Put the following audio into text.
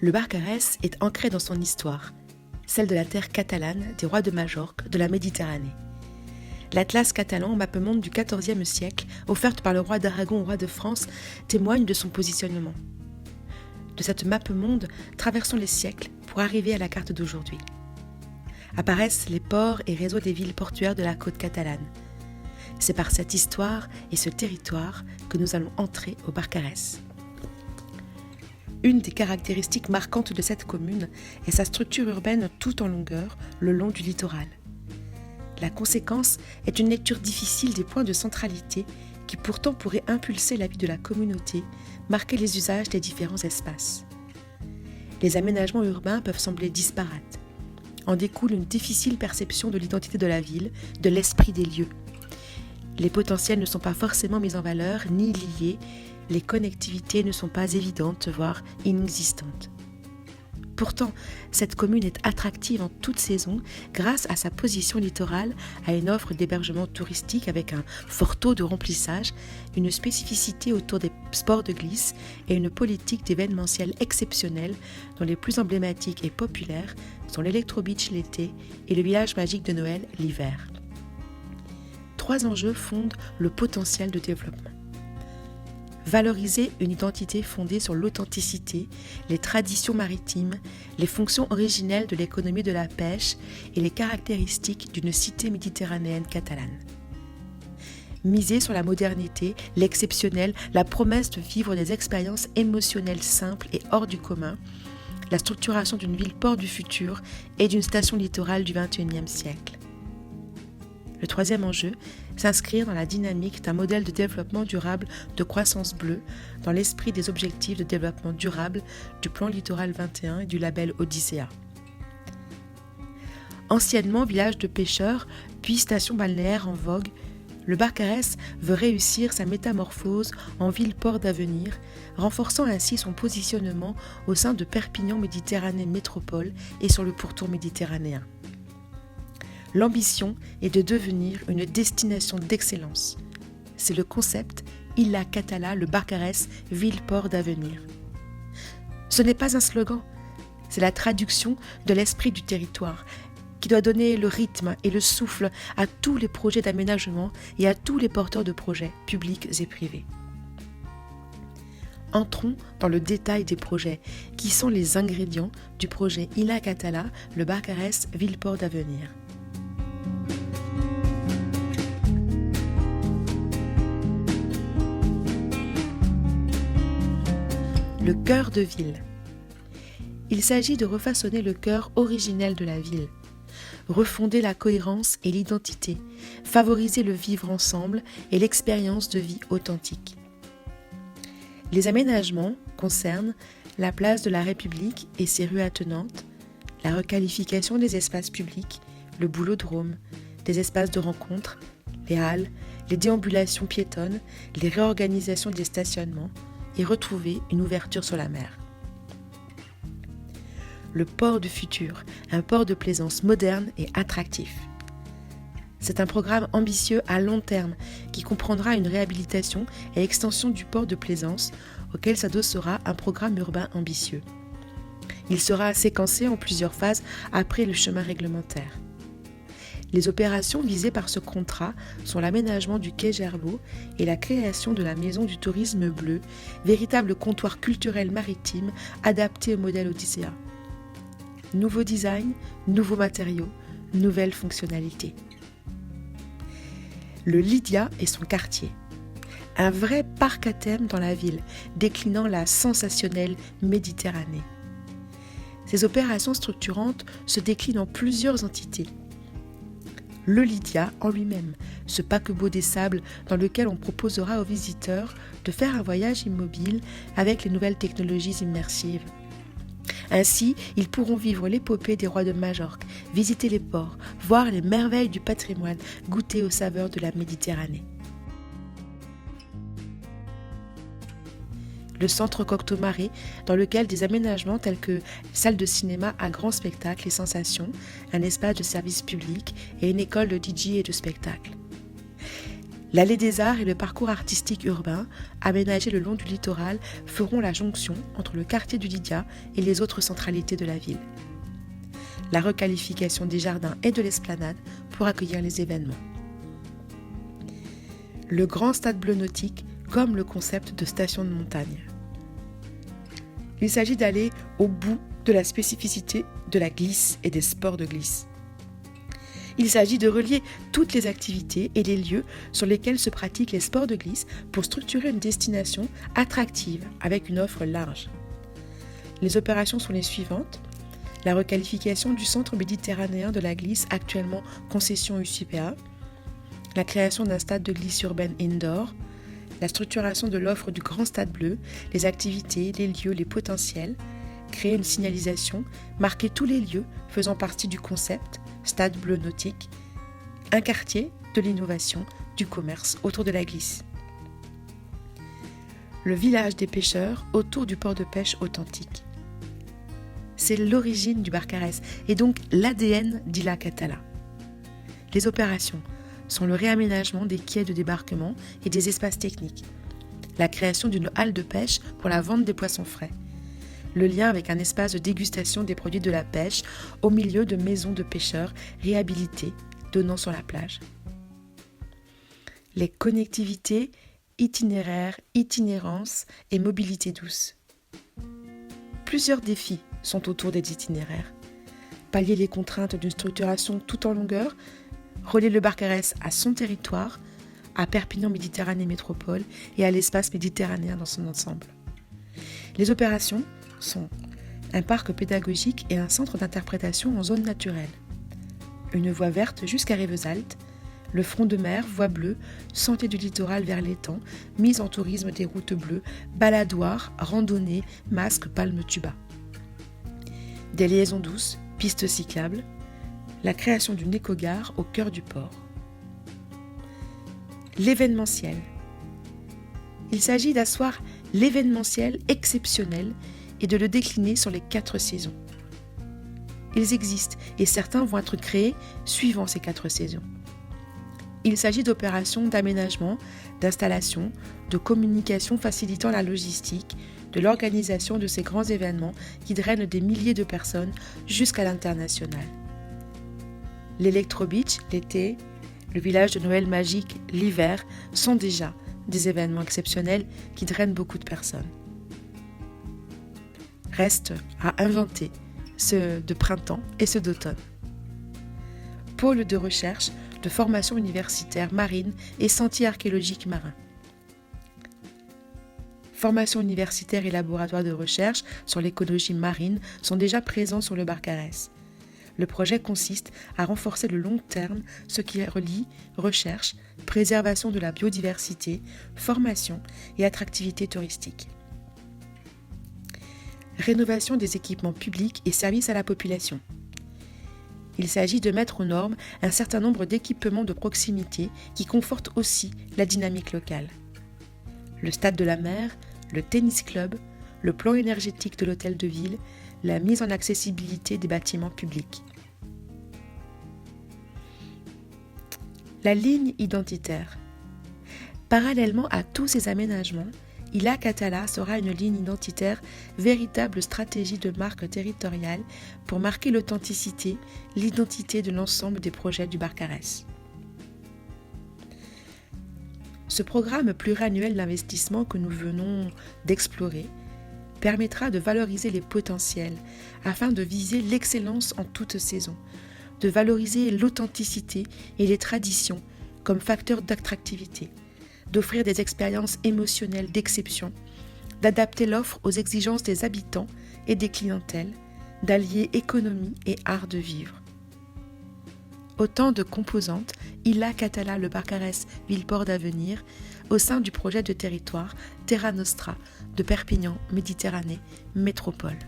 Le Barcarès est ancré dans son histoire, celle de la terre catalane des rois de Majorque, de la Méditerranée. L'Atlas catalan, mappemonde du XIVe siècle, offerte par le roi d'Aragon au roi de France, témoigne de son positionnement. De cette mappemonde, traversons les siècles pour arriver à la carte d'aujourd'hui. Apparaissent les ports et réseaux des villes portuaires de la côte catalane. C'est par cette histoire et ce territoire que nous allons entrer au Barcarès. Une des caractéristiques marquantes de cette commune est sa structure urbaine tout en longueur, le long du littoral. La conséquence est une lecture difficile des points de centralité qui pourtant pourraient impulser la vie de la communauté, marquer les usages des différents espaces. Les aménagements urbains peuvent sembler disparates. En découle une difficile perception de l'identité de la ville, de l'esprit des lieux. Les potentiels ne sont pas forcément mis en valeur ni liés, les connectivités ne sont pas évidentes, voire inexistantes. Pourtant, cette commune est attractive en toute saison grâce à sa position littorale, à une offre d'hébergement touristique avec un fort taux de remplissage, une spécificité autour des sports de glisse et une politique d'événementiel exceptionnelle dont les plus emblématiques et populaires sont l'Electro Beach l'été et le village magique de Noël l'hiver. 3 enjeux fondent le potentiel de développement. Valoriser une identité fondée sur l'authenticité, les traditions maritimes, les fonctions originelles de l'économie de la pêche et les caractéristiques d'une cité méditerranéenne catalane. Miser sur la modernité, l'exceptionnel, la promesse de vivre des expériences émotionnelles simples et hors du commun, la structuration d'une ville-port du futur et d'une station littorale du XXIe siècle. Le 3e enjeu, s'inscrire dans la dynamique d'un modèle de développement durable de croissance bleue dans l'esprit des objectifs de développement durable du plan Littoral 21 et du label Odyssea. Anciennement village de pêcheurs, puis station balnéaire en vogue, le Barcarès veut réussir sa métamorphose en ville-port d'avenir, renforçant ainsi son positionnement au sein de Perpignan Méditerranée Métropole et sur le pourtour méditerranéen. L'ambition est de devenir une destination d'excellence. C'est le concept Illa Catala, le Barcarès, ville-port d'avenir. Ce n'est pas un slogan, c'est la traduction de l'esprit du territoire qui doit donner le rythme et le souffle à tous les projets d'aménagement et à tous les porteurs de projets publics et privés. Entrons dans le détail des projets, qui sont les ingrédients du projet Illa Catala, le Barcarès, ville-port d'avenir. Le cœur de ville. Il s'agit de refaçonner le cœur originel de la ville, refonder la cohérence et l'identité, favoriser le vivre ensemble et l'expérience de vie authentique. Les aménagements concernent la place de la République et ses rues attenantes, la requalification des espaces publics, le boulodrome, des espaces de rencontre, les halles, les déambulations piétonnes, les réorganisations des stationnements, et retrouver une ouverture sur la mer. Le port du futur, un port de plaisance moderne et attractif. C'est un programme ambitieux à long terme qui comprendra une réhabilitation et extension du port de plaisance auquel s'adossera un programme urbain ambitieux. Il sera séquencé en plusieurs phases après le chemin réglementaire. Les opérations visées par ce contrat sont l'aménagement du quai Gerbaud et la création de la Maison du Tourisme Bleu, véritable comptoir culturel maritime adapté au modèle Odyssea. Nouveau design, nouveaux matériaux, nouvelles fonctionnalités. Le Lydia et son quartier. Un vrai parc à thème dans la ville, déclinant la sensationnelle Méditerranée. Ces opérations structurantes se déclinent en plusieurs entités. Le Lydia en lui-même, ce paquebot des sables dans lequel on proposera aux visiteurs de faire un voyage immobile avec les nouvelles technologies immersives. Ainsi, ils pourront vivre l'épopée des rois de Majorque, visiter les ports, voir les merveilles du patrimoine, goûter aux saveurs de la Méditerranée. Le centre Cocteau-Marais, dans lequel des aménagements tels que salle de cinéma à grand spectacle et sensations, un espace de service public et une école de DJ et de spectacle. L'allée des Arts et le parcours artistique urbain, aménagés le long du littoral, feront la jonction entre le quartier du Lydia et les autres centralités de la ville. La requalification des jardins et de l'esplanade pour accueillir les événements. Le grand stade bleu nautique comme le concept de station de montagne. Il s'agit d'aller au bout de la spécificité de la glisse et des sports de glisse. Il s'agit de relier toutes les activités et les lieux sur lesquels se pratiquent les sports de glisse pour structurer une destination attractive avec une offre large. Les opérations sont les suivantes. La requalification du centre méditerranéen de la glisse, actuellement concession UCPA, la création d'un stade de glisse urbaine indoor, la structuration de l'offre du grand stade bleu, les activités, les lieux, les potentiels, créer une signalisation, marquer tous les lieux faisant partie du concept, stade bleu nautique, un quartier de l'innovation, du commerce autour de la glisse. Le village des pêcheurs autour du port de pêche authentique. C'est l'origine du Barcarès et donc l'ADN d'Illa Catala. Les opérations sont le réaménagement des quais de débarquement et des espaces techniques, la création d'une halle de pêche pour la vente des poissons frais, le lien avec un espace de dégustation des produits de la pêche au milieu de maisons de pêcheurs réhabilitées donnant sur la plage. Les connectivités, itinéraires, itinérance et mobilité douce. Plusieurs défis sont autour des itinéraires. Pallier les contraintes d'une structuration tout en longueur, relier le Barcarès à son territoire, à Perpignan Méditerranée Métropole et à l'espace méditerranéen dans son ensemble. Les opérations sont un parc pédagogique et un centre d'interprétation en zone naturelle, une voie verte jusqu'à Rivesaltes, le front de mer, voie bleue, sentier du littoral vers l'étang, mise en tourisme des routes bleues, baladoires, randonnées, masques, palmes, tuba. Des liaisons douces, pistes cyclables, la création d'une éco-gare au cœur du port. L'événementiel. Il s'agit d'asseoir l'événementiel exceptionnel et de le décliner sur les 4 saisons. Ils existent et certains vont être créés suivant ces 4 saisons. Il s'agit d'opérations d'aménagement, d'installation, de communication facilitant la logistique, de l'organisation de ces grands événements qui drainent des milliers de personnes jusqu'à l'international. L'Electro Beach, l'été, le village de Noël magique, l'hiver, sont déjà des événements exceptionnels qui drainent beaucoup de personnes. Reste à inventer ceux de printemps et ceux d'automne. Pôle de recherche, de formation universitaire marine et sentiers archéologiques marins. Formation universitaire et laboratoire de recherche sur l'écologie marine sont déjà présents sur le Barcarès. Le projet consiste à renforcer le long terme ce qui relie recherche, préservation de la biodiversité, formation et attractivité touristique. Rénovation des équipements publics et services à la population. Il s'agit de mettre aux normes un certain nombre d'équipements de proximité qui confortent aussi la dynamique locale. Le stade de la mer, le tennis club, le plan énergétique de l'hôtel de ville, la mise en accessibilité des bâtiments publics. La ligne identitaire. Parallèlement à tous ces aménagements, Illa Catala sera une ligne identitaire, véritable stratégie de marque territoriale pour marquer l'authenticité, l'identité de l'ensemble des projets du Barcarès. Ce programme pluriannuel d'investissement que nous venons d'explorer permettra de valoriser les potentiels afin de viser l'excellence en toute saison, de valoriser l'authenticité et les traditions comme facteurs d'attractivité, d'offrir des expériences émotionnelles d'exception, d'adapter l'offre aux exigences des habitants et des clientèles, d'allier économie et art de vivre. Autant de composantes, Illa Catala, le Barcarès, ville-port d'avenir, au sein du projet de territoire Terra Nostra de Perpignan, Méditerranée, Métropole.